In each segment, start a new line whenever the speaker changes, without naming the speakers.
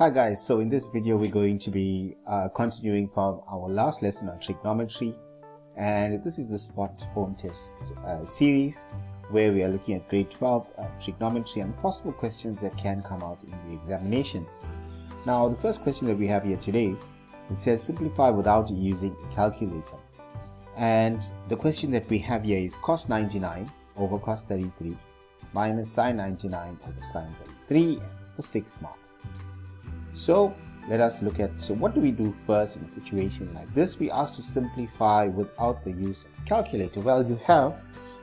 Hi guys, so in this video we're going to be continuing from our last lesson on trigonometry, and this is the spot home test series where we are looking at grade 12 trigonometry and possible questions that can come out in the examinations. Now the first question that we have here today, it says simplify without using a calculator, and the question that we have here is cos 99 over cos 33 minus sin 99 over sin 33, and it's for 6 marks. So let us look at, so what do we do first in a situation like this? We ask to simplify without the use of a calculator. Well, you have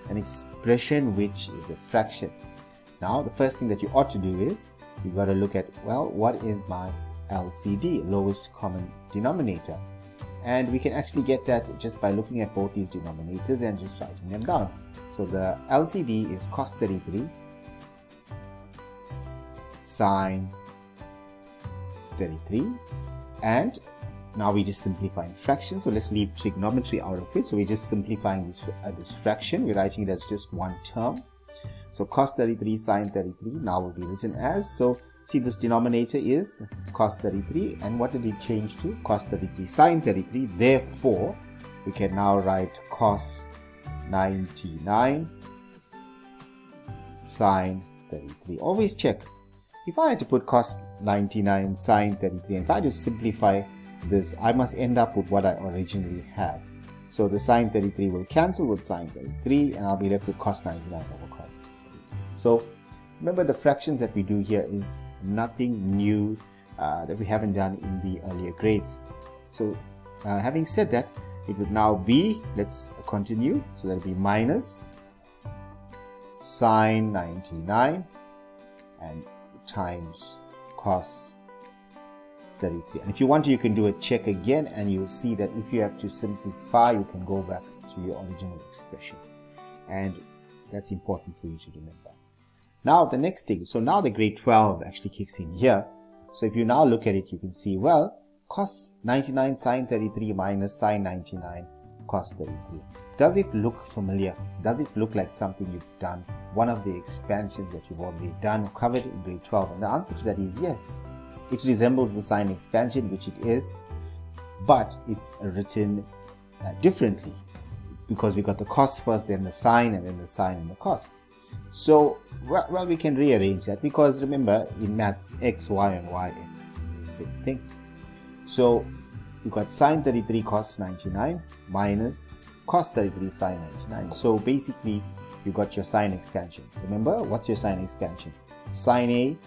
an expression which is a fraction. Now the first thing that you ought to do is you got to look at, well, what is my LCD, lowest common denominator? And we can actually get that just by looking at both these denominators and just writing them down. So the LCD is cos 33 sine 33, and now we just simplifying fractions. So let's leave trigonometry out of it. So we're just simplifying this fraction. We're writing it as just one term. So cos 33 sine 33 now will be written as, so see, this denominator is cos 33, and what did it change to? Cos 33 sine 33. Therefore we can now write cos 99 sine 33. Always check. If I had to put cos 99 sine 33, and if I just simplify this, I must end up with what I originally have. So the sine 33 will cancel with sine 33, and I'll be left with cos 99 over cos 33. So remember, the fractions that we do here is nothing new that we haven't done in the earlier grades. So having said that, it would now be, let's continue, so that will be minus sine 99 and times cos 33. And if you want to, you can do a check again, and you'll see that if you have to simplify, you can go back to your original expression, and that's important for you to remember. Now the next thing, so now the grade 12 actually kicks in here. So if you now look at it, you can see, well, cos 99 sine 33 minus sine 99 cos 33. Does it look familiar? Does it look like something you've done, one of the expansions that you've already done, covered in grade 12? And the answer to that is yes. It resembles the sine expansion, which it is, but it's written differently, because we got the cos first, then the sine, and then the sine and the cos. So well, we can rearrange that, because remember, in maths, x, y, and y, x is the same thing. So you got sine 33 cos 99 minus cos 33 sine 99. So basically you got your sine expansion. Remember, what's your sine expansion? Sine A,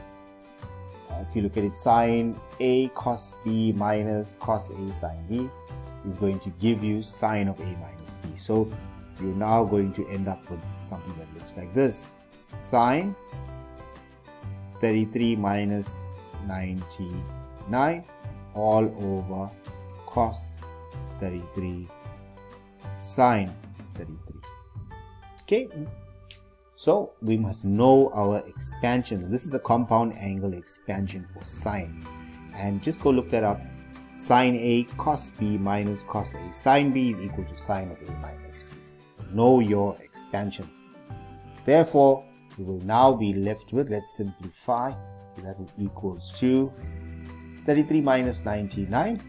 if you look at it, sine A cos B minus cos A sine B is going to give you sine of A minus B. So you're now going to end up with something that looks like this: sine 33 minus 99 all over cos 33 sine 33. Okay, so we must know our expansion. This is a compound angle expansion for sine, and just go look that up. Sine A cos B minus cos A sine B is equal to sine of A minus B. Know your expansions. Therefore we will now be left with, let's simplify, that equals to 33 minus 99,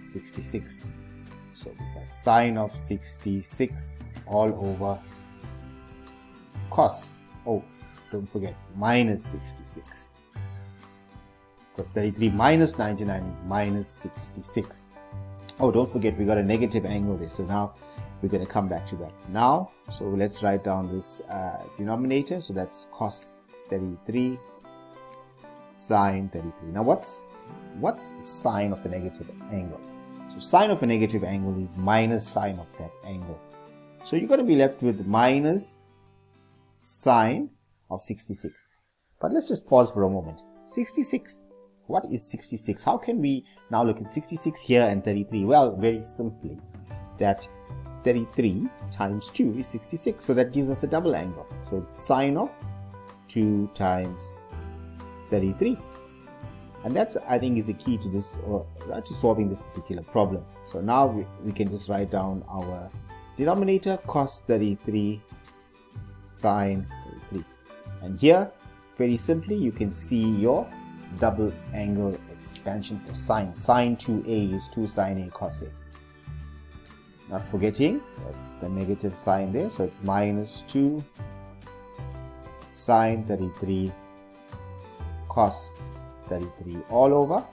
66. So we got sine of 66 all over cos, oh, don't forget, minus 66, because 33 minus 99 is minus 66. Oh, don't forget, we got a negative angle there, so now we're going to come back to that now. So let's write down this denominator. So that's cos 33 sine 33. Now what's sine of a negative angle? So sine of a negative angle is minus sine of that angle. So you're going to be left with minus sine of 66. But let's just pause for a moment. 66. What is 66? How can we now look at 66 here and 33? Well, very simply, that 33 times 2 is 66. So that gives us a double angle. So it's sine of 2 times 33. And that's, I think, is the key to this, or to solving this particular problem. So now we can just write down our denominator, cos 33 sine 33. And here, very simply, you can see your double angle expansion for sine. Sine 2a is 2 sine a cos a. Not forgetting, that's the negative sign there, so it's minus 2 sine 33 cos 33 all over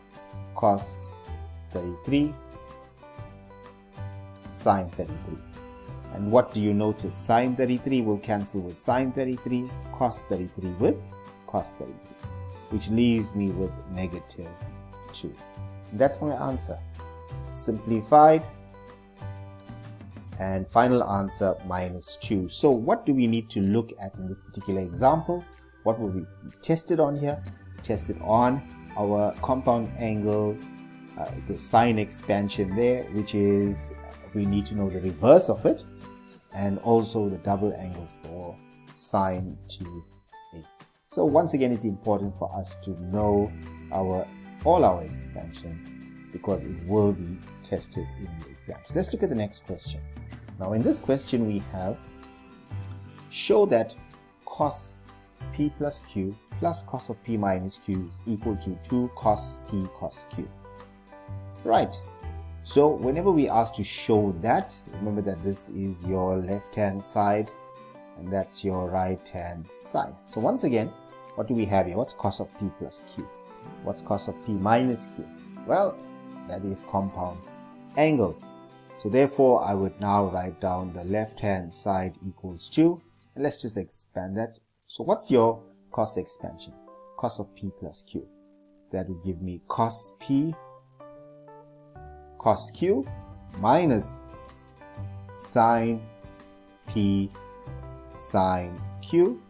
cos 33 sine 33. And what do you notice? Sine 33 will cancel with sine 33, cos 33 with cos 33, which leaves me with negative 2. And that's my answer. Simplified. And final answer, minus 2. So what do we need to look at in this particular example? What will be tested on here? Tested on our compound angles, the sine expansion there, which is, we need to know the reverse of it, and also the double angles for sine 2a. So once again, it's important for us to know all our expansions because it will be tested in the exams. Let's look at the next question. Now in this question we have, show that cos p plus q plus cos of p minus q is equal to 2 cos p cos q. Right. So whenever we ask to show that, remember that this is your left hand side and that's your right hand side. So once again, what do we have here? What's cos of p plus q? What's cos of p minus q? Well, that is compound angles. So therefore, I would now write down the left hand side equals 2. And let's just expand that. So what's your cos expansion? Cos of p plus q. That would give me cos p cos q minus sine p sine q.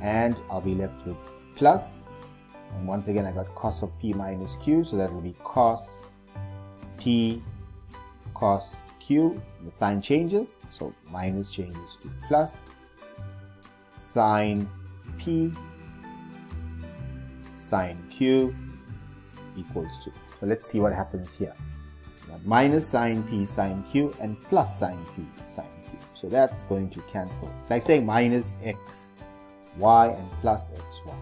And I'll be left with plus. And once again, I got cos of p minus q. So that will be cos p cos q. The sign changes, so minus changes to plus sine p sine q equals 2. So let's see what happens here. Minus sine p sine q and plus sine q sine q. So that's going to cancel. It's like saying minus x y and plus x y.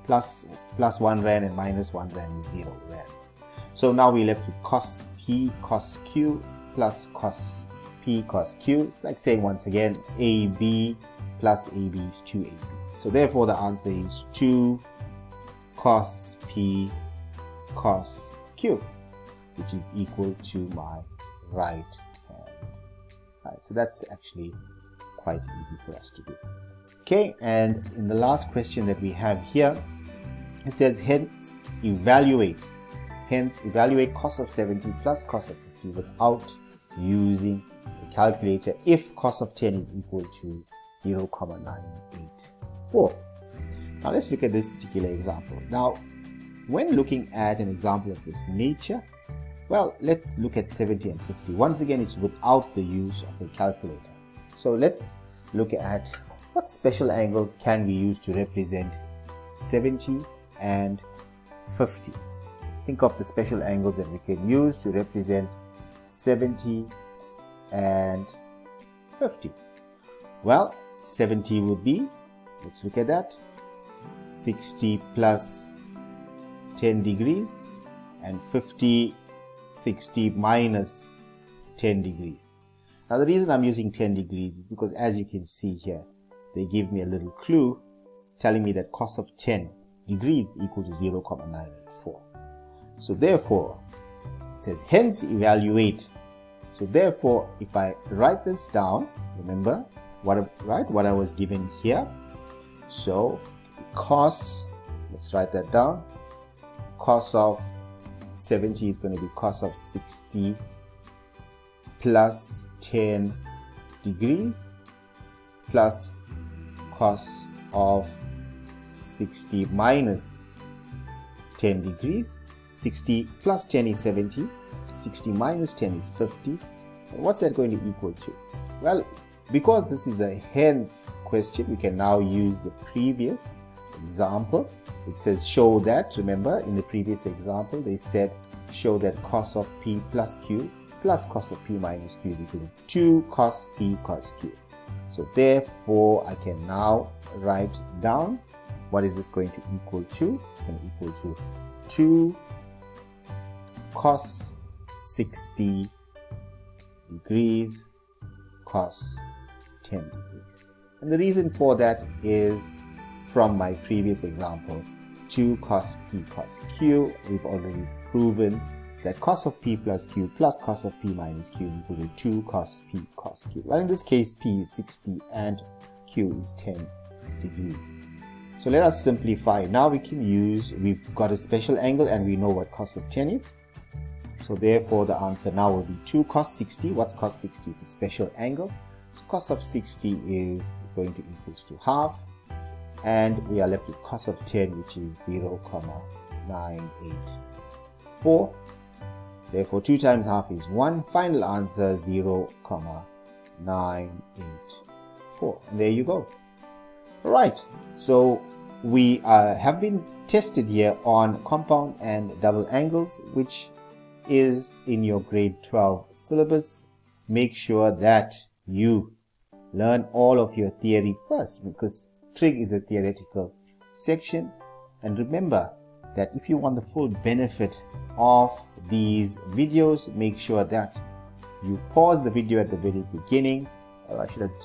Plus 1 rand and minus 1 rand is 0 rands. So now we're left with cos p cos q plus cos p cos q. It's like saying once again ab plus ab is 2ab. So therefore the answer is 2 cos p cos q, which is equal to my right hand side. So that's actually quite easy for us to do. Okay, and in the last question that we have here, it says hence evaluate cos of 70 plus cos of 50 without using the calculator if cos of 10 is equal to 0,984. Now let's look at this particular example. Now when looking at an example of this nature, well, let's look at 70 and 50. Once again, it's without the use of a calculator. So let's look at what special angles can we use to represent 70 and 50. Think of the special angles that we can use to represent 70 and 50. Well, 70 would be, let's look at that, 60 plus 10 degrees, and 50, 60 minus 10 degrees. Now the reason I'm using 10 degrees is because, as you can see here, they give me a little clue telling me that cos of 10 degrees equal to 0,984. So therefore, it says hence evaluate. So therefore, if I write this down, remember what I was given here. So cos, let's write that down. Cos of 70 is going to be cos of 60 plus 10 degrees plus cos of 60 minus 10 degrees. 60 plus 10 is 70. 60 minus 10 is 50. And what's that going to equal to? Well, because this is a hence question, we can now use the previous example. It says show that, remember in the previous example they said show that cos of p plus q plus cos of p minus q is equal to 2 cos p cos q. So therefore I can now write down what is this going to equal to? It's going to equal to 2 cos 60 degrees cos 10 degrees. And the reason for that is from my previous example, 2 cos p cos q. We've already proven that cos of p plus q plus cos of p minus q is equal to 2 cos p cos q. Well, in this case, p is 60 and q is 10 degrees. So let us simplify. Now we can use, we've got a special angle and we know what cos of 10 is. So therefore the answer now will be 2 cos 60. What's cos 60? It's a special angle. So cos of 60 is going to equals to half. And we are left with cos of 10, which is 0,984. Therefore 2 times half is 1. Final answer 0,984. And there you go. Right, so we have been tested here on compound and double angles, which is in your grade 12 syllabus. Make sure that you learn all of your theory first, because trig is a theoretical section. And remember that if you want the full benefit of these videos, make sure that you pause the video at the very beginning. I should have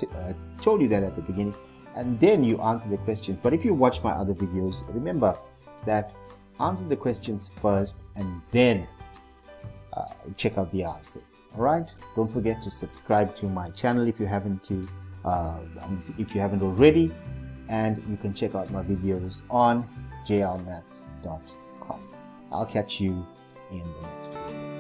told you that at the beginning, and then you answer the questions. But if you watch my other videos, remember that answer the questions first and then check out the answers. All right, don't forget to subscribe to my channel if you haven't already, and you can check out my videos on jlmaths.com. I'll catch you in the next video.